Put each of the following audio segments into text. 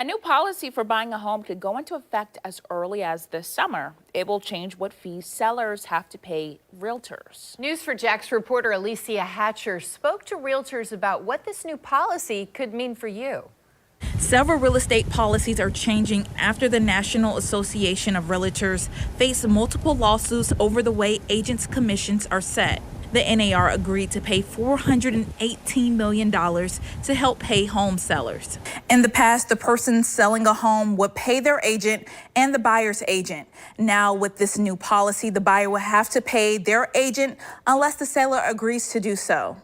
A new policy for buying a home could go into effect as early as this summer. It will change what fees sellers have to pay realtors. News4Jax reporter Alicia Hatcher spoke to realtors about what this new policy could mean for you. Several real estate policies are changing after the National Association of Realtors faced multiple lawsuits over the way agents' commissions are set. The NAR agreed to pay $418 million to help pay home sellers. In the past, the person selling a home would pay their agent and the buyer's agent. Now, with this new policy, the buyer will have to pay their agent unless the seller agrees to do so.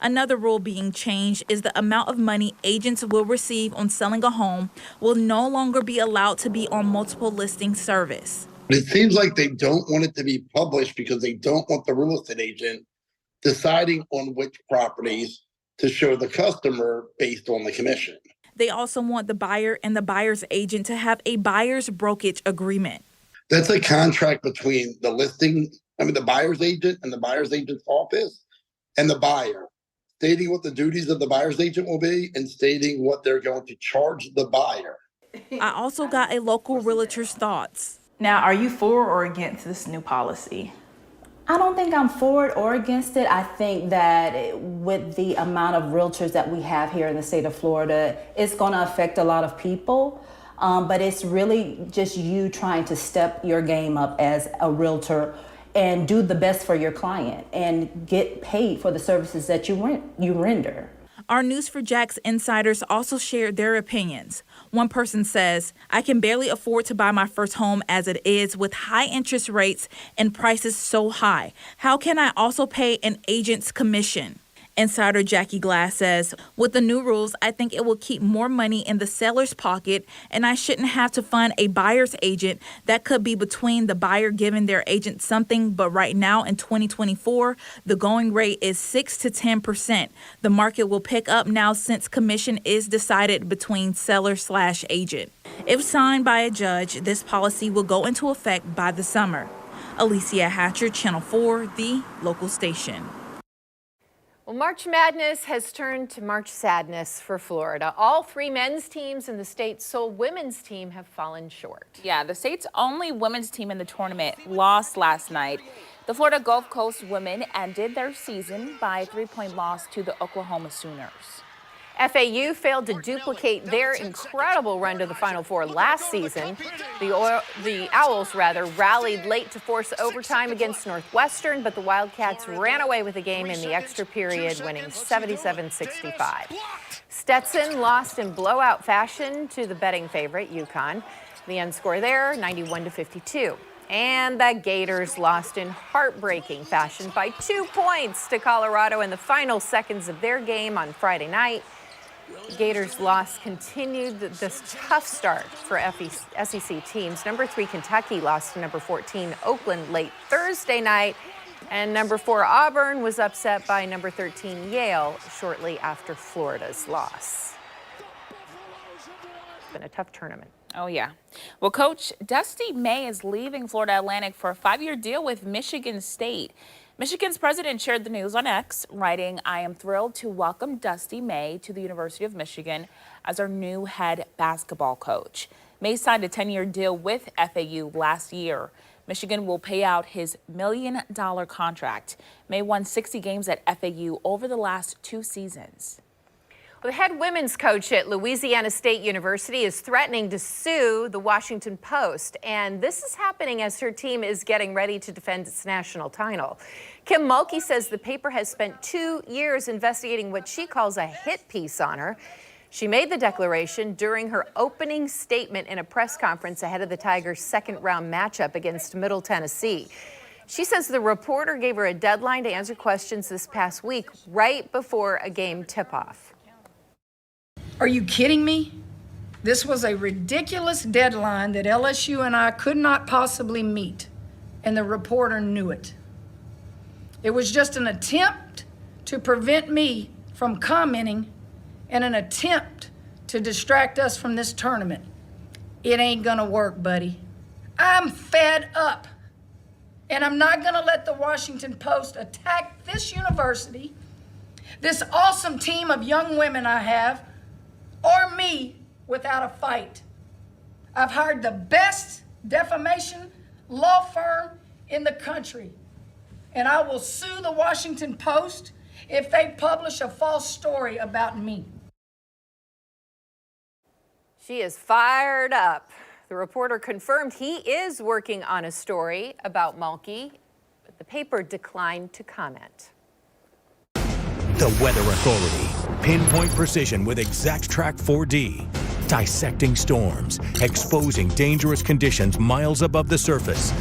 Another rule being changed is the amount of money agents will receive on selling a home will no longer be allowed to be on multiple listing service. It seems like they don't want it to be published because they don't want the real estate agent deciding on which properties to show the customer based on the commission. They also want the buyer and the buyer's agent to have a buyer's brokerage agreement. That's a contract between the buyer's agent and the buyer's agent's office and the buyer, stating what the duties of the buyer's agent will be and stating what they're going to charge the buyer. I also got a local realtor's thoughts. Now, are you for or against this new policy? I don't think I'm for it or against it. I think that with the amount of realtors that we have here in the state of Florida, it's going to affect a lot of people. But it's really just you trying to step your game up as a realtor and do the best for your client and get paid for the services that you render. Our News4Jax insiders also shared their opinions. One person says, I can barely afford to buy my first home as it is with high interest rates and prices so high. How can I also pay an agent's commission? Insider Jackie Glass says, with the new rules, I think it will keep more money in the seller's pocket and I shouldn't have to fund a buyer's agent. That could be between the buyer giving their agent something, but right now in 2024, the going rate is 6 to 10%. The market will pick up now since commission is decided between seller/agent. If signed by a judge, this policy will go into effect by the summer. Alicia Hatcher, Channel 4, the local station. Well, March Madness has turned to March Sadness for Florida. All three men's teams and the state's sole women's team have fallen short. Yeah, the state's only women's team in the tournament lost last night. The Florida Gulf Coast women ended their season by a 3-point loss to the Oklahoma Sooners. FAU failed to duplicate their incredible run to the Final Four last season. The Owls rallied late to force overtime against Northwestern, but the Wildcats ran away with the game in the extra period, winning 77-65. Stetson lost in blowout fashion to the betting favorite, UConn. The end score there, 91-52. And the Gators lost in heartbreaking fashion by 2 points to Colorado in the final seconds of their game on Friday night. Gators' loss continued this tough start for SEC teams. Number 3 Kentucky lost to number 14 Oakland late Thursday night, and number 4 Auburn was upset by number 13 Yale shortly after Florida's loss. It's been a tough tournament. Oh, yeah. Well, Coach Dusty May is leaving Florida Atlantic for a 5-year deal with Michigan State. Michigan's president shared the news on X, writing, I am thrilled to welcome Dusty May to the University of Michigan as our new head basketball coach. May signed a 10-year deal with FAU last year. Michigan will pay out his $1 million contract. May won 60 games at FAU over the last 2 seasons. Well, the head women's coach at Louisiana State University is threatening to sue the Washington Post, and this is happening as her team is getting ready to defend its national title. Kim Mulkey says the paper has spent 2 years investigating what she calls a hit piece on her. She made the declaration during her opening statement in a press conference ahead of the Tigers' second-round matchup against Middle Tennessee. She says the reporter gave her a deadline to answer questions this past week, right before a game tip-off. Are you kidding me? This was a ridiculous deadline that LSU and I could not possibly meet, and the reporter knew it. It was just an attempt to prevent me from commenting and an attempt to distract us from this tournament. It ain't gonna work, buddy. I'm fed up, and I'm not gonna let the Washington Post attack this university, this awesome team of young women I have, or me without a fight. I've hired the best defamation law firm in the country, and I will sue the Washington Post if they publish a false story about me. She is fired up. The reporter confirmed he is working on a story about Mulkey, but the paper declined to comment. The Weather Authority. Pinpoint precision with Exact Track 4D. Dissecting storms, exposing dangerous conditions miles above the surface.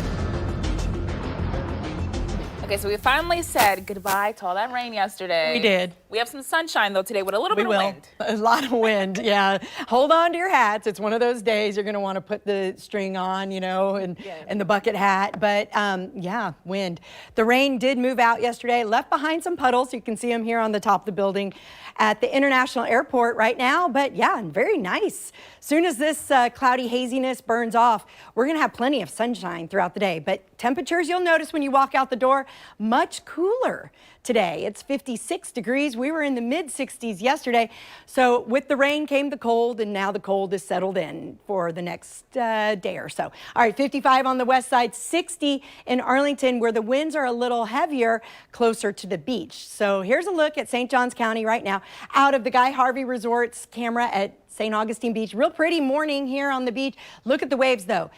Okay, so we finally said goodbye to all that rain yesterday. We did. We have some sunshine, though, today with a little bit of wind. A lot of wind, yeah. Hold on to your hats. It's one of those days you're going to want to put the string on, you know, and the bucket hat. But, yeah, wind. The rain did move out yesterday, left behind some puddles. You can see them here on the top of the building at the International Airport right now. But, yeah, very nice. Soon as this cloudy haziness burns off, we're going to have plenty of sunshine throughout the day. But temperatures, you'll notice when you walk out the door, much cooler today. It's 56 degrees. We were in the mid-60s yesterday. So with the rain came the cold, and now the cold is settled in for the next day or so. All right, 55 on the west side, 60 in Arlington, where the winds are a little heavier closer to the beach. So here's a look at St. Johns County right now out of the Guy Harvey Resort's camera at St. Augustine Beach. Real pretty morning here on the beach. Look at the waves though.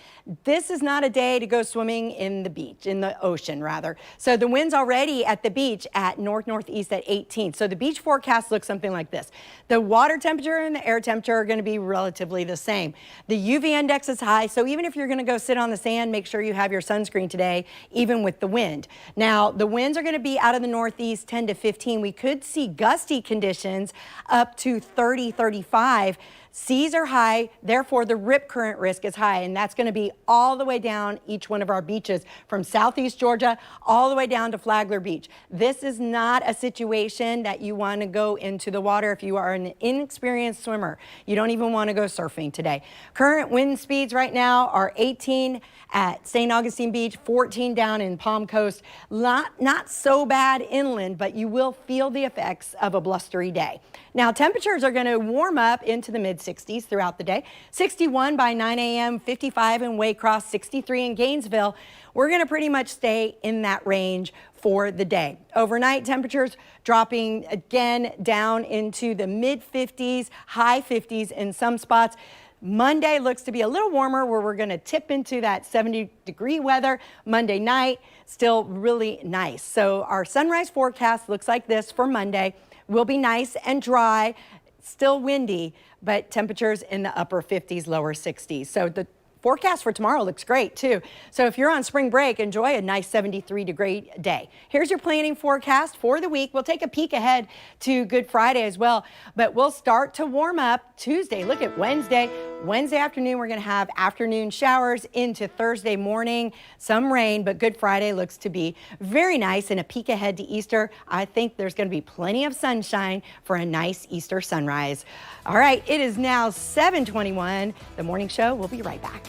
This is not a day to go swimming in the beach, in the ocean rather. So the wind's already at the beach at northeast at 18. So the beach forecast looks something like this. The water temperature and the air temperature are going to be relatively the same. The UV index is high, so even if you're going to go sit on the sand, make sure you have your sunscreen today, even with the wind. Now, the winds are going to be out of the northeast 10 to 15. We could see gusty conditions up to 30, 35. Seas are high, therefore the rip current risk is high, and that's going to be all the way down each one of our beaches from southeast Georgia all the way down to Flagler Beach. This is not a situation that you want to go into the water if you are an inexperienced swimmer. You don't even want to go surfing today. Current wind speeds right now are 18 at St. Augustine Beach, 14 down in Palm Coast. Not so bad inland, but you will feel the effects of a blustery day. Now, temperatures are going to warm up into the mid-60s throughout the day. 61 by 9 a.m., 55 in Waycross, 63 in Gainesville. We're going to pretty much stay in that range for the day. Overnight temperatures dropping again down into the mid-50s, high 50s in some spots. Monday looks to be a little warmer where we're going to tip into that 70-degree weather. Monday night, still really nice. So our sunrise forecast looks like this for Monday. Will be nice and dry, still windy, but temperatures in the upper 50s, lower 60s. So the forecast for tomorrow looks great too. So if you're on spring break, enjoy a nice 73-degree day. Here's your planning forecast for the week. We'll take a peek ahead to Good Friday as well, but we'll start to warm up Tuesday. Look at Wednesday. Wednesday afternoon, we're going to have afternoon showers into Thursday morning, some rain, but Good Friday looks to be very nice. And a peek ahead to Easter, I think there's going to be plenty of sunshine for a nice Easter sunrise. All right, it is now 7:21. The morning show, we'll be right back.